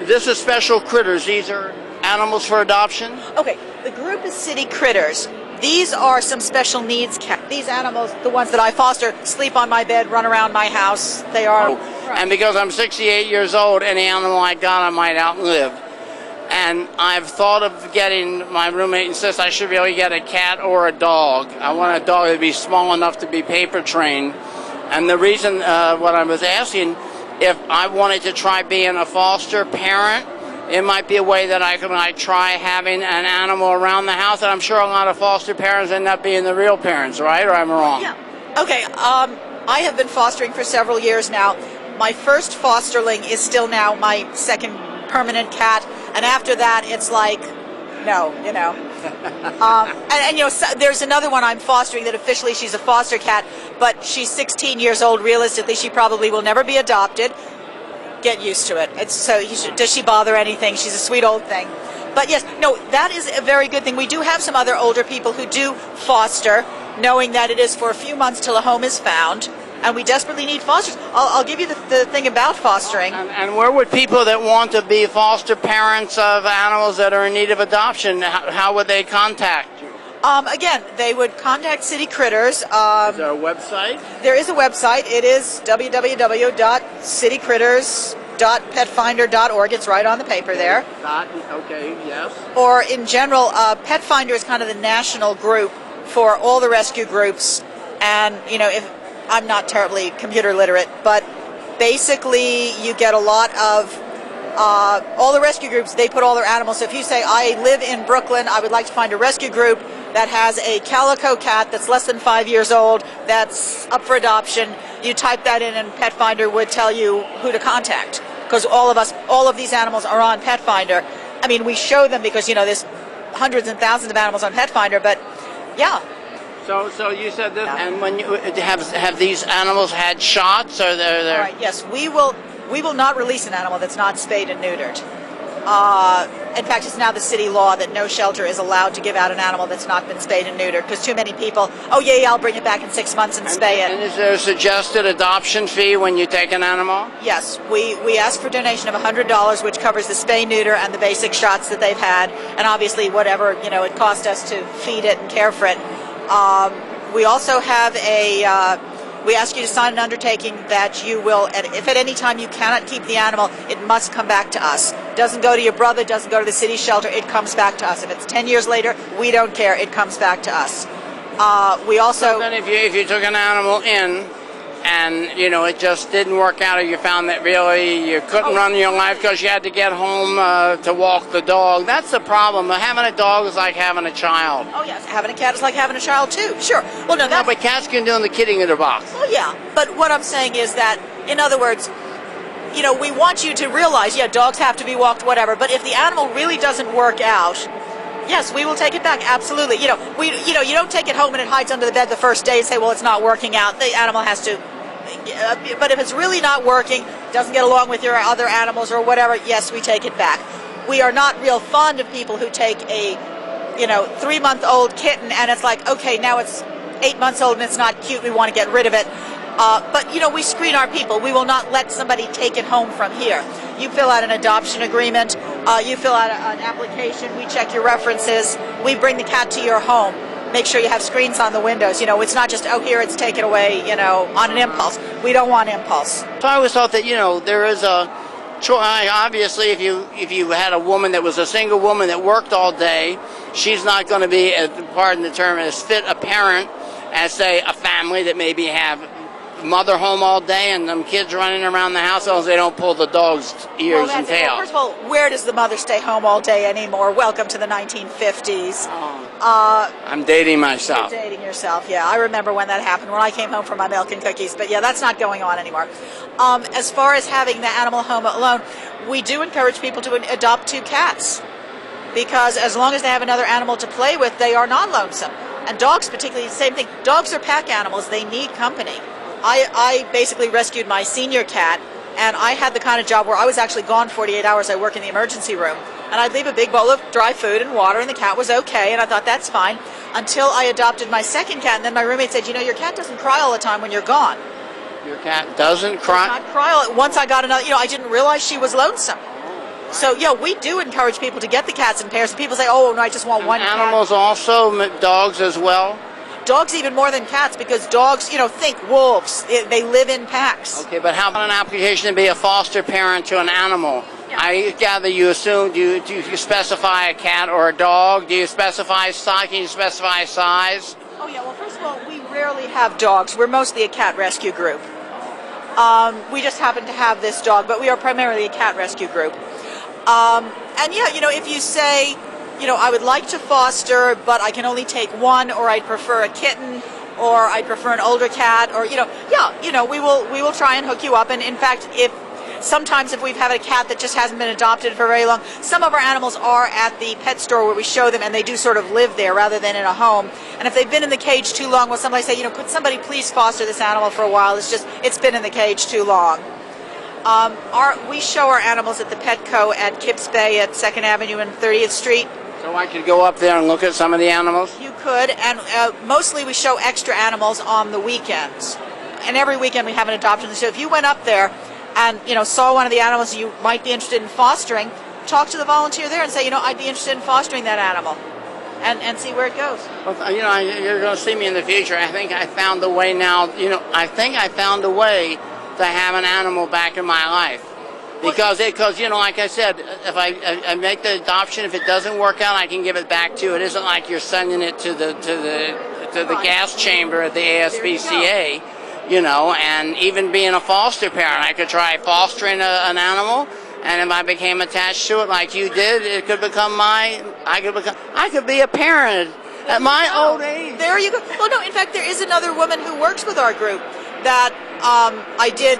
This is Special Critters. These are animals for adoption? Okay, the group is City Critters. These are some special needs cats. These animals, the ones that I foster, sleep on my bed, run around my house. They are... Oh, and because I'm 68 years old, any animal I got I might outlive. And I've thought of getting, my roommate insists I should really get a cat or a dog. I want a dog that would be small enough to be paper trained. And the reason, what I was asking, if I wanted to try being a foster parent, it might be a way that I could try having an animal around the house. And I'm sure a lot of foster parents end up being the real parents, right? Or am I wrong? Yeah. Okay. I have been fostering for several years now. My first fosterling is still now my second permanent cat. And after that, it's like, no, you know. And you know, so there's another one I'm fostering that officially she's a foster cat, but she's 16 years old. Realistically, she probably will never be adopted. Get used to it. Does she bother anything? She's a sweet old thing. But yes, no, that is a very good thing. We do have some other older people who do foster, knowing that it is for a few months till a home is found, and we desperately need fosters. I'll give you the thing about fostering. And where would people that want to be foster parents of animals that are in need of adoption, how would they contact you? Again, they would contact City Critters. Is there a website? There is a website. It is www.citycritters.petfinder.org. It's right on the paper there. Okay, yes. Or in general, Pet Finder is kind of the national group for all the rescue groups. And, you know, if I'm not terribly computer literate, but basically you get a lot of all the rescue groups, they put all their animals. So if you say, I live in Brooklyn, I would like to find a rescue group that has a calico cat that's less than 5 years old, that's up for adoption, you type that in and Pet Finder would tell you who to contact. Because all of these animals are on Pet Finder. I mean, we show them because, you know, there's hundreds and thousands of animals on Pet Finder, but yeah. So you said this, and when you have these animals had shots, or they're... All right, yes, we will not release an animal that's not spayed and neutered. In fact, it's now the city law that no shelter is allowed to give out an animal that's not been spayed and neutered, because too many people, oh yeah, I'll bring it back in 6 months and spay it. And is there a suggested adoption fee when you take an animal? Yes, we ask for a donation of $100, which covers the spay, neuter, and the basic shots that they've had, and obviously whatever, you know, it cost us to feed it and care for it. We also have we ask you to sign an undertaking that you will, and if at any time you cannot keep the animal, it must come back to us. It doesn't go to your brother, it doesn't go to the city shelter, it comes back to us. If it's 10 years later, we don't care, it comes back to us. We also... So then if you took an animal in, and, you know, it just didn't work out, or you found that really you couldn't run your life because you had to get home to walk the dog, that's the problem. Having a dog is like having a child. Oh, yes. Having a cat is like having a child, too. Sure. Well, no, but cats can do in the kitty litter box. Oh, yeah. But what I'm saying is that, in other words, you know, we want you to realize, yeah, dogs have to be walked, whatever, but if the animal really doesn't work out, yes, we will take it back, absolutely. You know, you don't take it home and it hides under the bed the first day and say, well, it's not working out. The animal has to... But if it's really not working, doesn't get along with your other animals or whatever, yes, we take it back. We are not real fond of people who take a, you know, 3-month-old kitten and it's like, okay, now it's 8 months old and it's not cute, we want to get rid of it. But, you know, we screen our people. We will not let somebody take it home from here. You fill out an adoption agreement, you fill out an application, we check your references, we bring the cat to your home. Make sure you have screens on the windows. You know, it's not just, oh, here, it's taken away, you know, on an impulse. We don't want impulse. So I always thought that, you know, there is a choice. Obviously, if you had a woman that was a single woman that worked all day, she's not going to be, pardon the term, as fit a parent as, say, a family that maybe have mother home all day and them kids running around the house as they don't pull the dog's ears and tail. Well, first of all, where does the mother stay home all day anymore? Welcome to the 1950s. I'm dating myself. You're dating yourself, yeah. I remember when that happened, when I came home from my milk and cookies. But yeah, that's not going on anymore. As far as having the animal home alone, we do encourage people to adopt 2 cats. Because as long as they have another animal to play with, they are not lonesome. And dogs particularly, the same thing. Dogs are pack animals. They need company. I basically rescued my senior cat, and I had the kind of job where I was actually gone 48 hours. I work in the emergency room, and I'd leave a big bowl of dry food and water, and the cat was okay, and I thought, that's fine, until I adopted my second cat, and then my roommate said, you know, your cat doesn't cry all the time when you're gone. Your cat doesn't cry? Does not cry. Once I got another, I didn't realize she was lonesome. So, yeah, we do encourage people to get the cats in pairs. And people say, oh, no, I just want one cat. Animals also, dogs as well? Dogs even more than cats, because dogs, think wolves. They live in packs. Okay, but how about an application to be a foster parent to an animal? Yeah. I gather you assume, do you specify a cat or a dog? Do you specify size? Can you specify size? Oh, yeah, well, first of all, we rarely have dogs. We're mostly a cat rescue group. We just happen to have this dog, but we are primarily a cat rescue group. And yeah, if you say, I would like to foster, but I can only take one, or I'd prefer a kitten, or I'd prefer an older cat, or, we will try and hook you up. And in fact, sometimes if we've had a cat that just hasn't been adopted for very long, some of our animals are at the pet store where we show them, and they do sort of live there rather than in a home. And if they've been in the cage too long, will somebody say, could somebody please foster this animal for a while? It's been in the cage too long. We show our animals at the Petco at Kips Bay at 2nd Avenue and 30th Street. So I could go up there and look at some of the animals? You could, and mostly we show extra animals on the weekends. And every weekend we have an adoption. So if you went up there and, saw one of the animals you might be interested in fostering, talk to the volunteer there and say, I'd be interested in fostering that animal. And see where it goes. Well, you're going to see me in the future. I think I found a way now. I think I found a way to have an animal back in my life. Because like I said, if I make the adoption, if it doesn't work out, I can give it back to you. It isn't like you're sending it to the gas chamber at the ASPCA, And even being a foster parent, I could try fostering an animal. And if I became attached to it like you did, it could become I could be a parent at my old age. There you go. Well, no, in fact, there is another woman who works with our group that I did,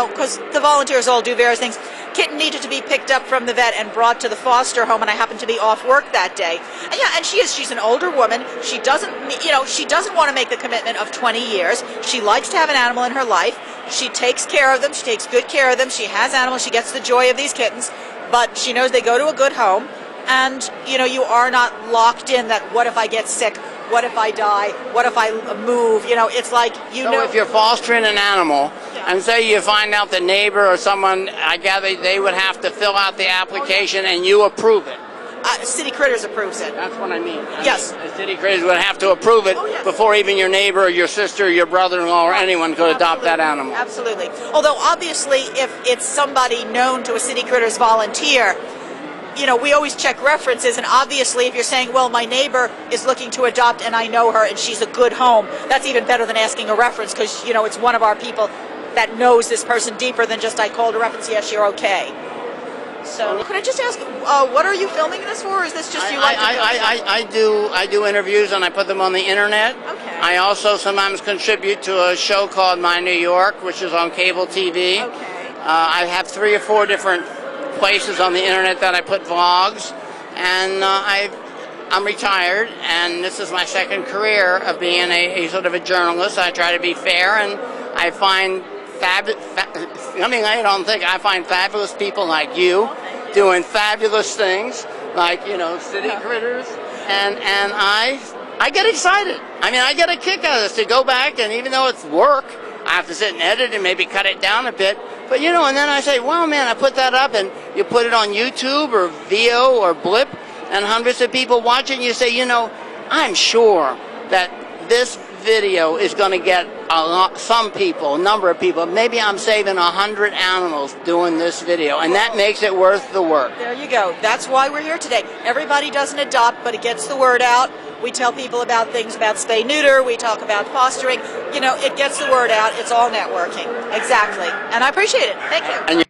because the volunteers all do various things. Kitten needed to be picked up from the vet and brought to the foster home, and I happened to be off work that day. And yeah, and she's an older woman. She doesn't want to make the commitment of 20 years. She likes to have an animal in her life. She takes care of them. She takes good care of them. She has animals. She gets the joy of these kittens, but she knows they go to a good home. And, you are not locked in that, what if I get sick? What if I die? What if I move? It's like, So if you're fostering an animal, and say you find out the neighbor or someone, I gather they would have to fill out the application and you approve it. City Critters approves it. That's what I mean. Yes. City Critters would have to approve it before even your neighbor or your sister or your brother-in-law or anyone could adopt that animal. Absolutely. Although obviously if it's somebody known to a City Critters volunteer, we always check references, and obviously if you're saying, well, my neighbor is looking to adopt and I know her and she's a good home, that's even better than asking a reference, because, it's one of our people that knows this person deeper than just I called a reference, yes, you're okay. So, could I just ask, what are you filming this for, or is this just you like to film? I do interviews and I put them on the internet. Okay. I also sometimes contribute to a show called My New York, which is on cable TV. Okay. I have 3 or 4 different places on the internet that I put vlogs, and I'm retired, and this is my second career of being a sort of a journalist. I try to be fair, and I find I find fabulous people like you doing fabulous things, like City Critters, and I get excited. I get a kick out of this to go back, and even though it's work, I have to sit and edit and maybe cut it down a bit. But, and then I say, well, man, I put that up, and you put it on YouTube or Veo or Blip, and hundreds of people watch it, and you say, I'm sure that this video is going to get a number of people. Maybe I'm saving 100 animals doing this video, and that makes it worth the work. There you go. That's why we're here today. Everybody doesn't adopt, but it gets the word out. We tell people about things about spay-neuter. We talk about fostering. It gets the word out. It's all networking. Exactly. And I appreciate it. Thank you.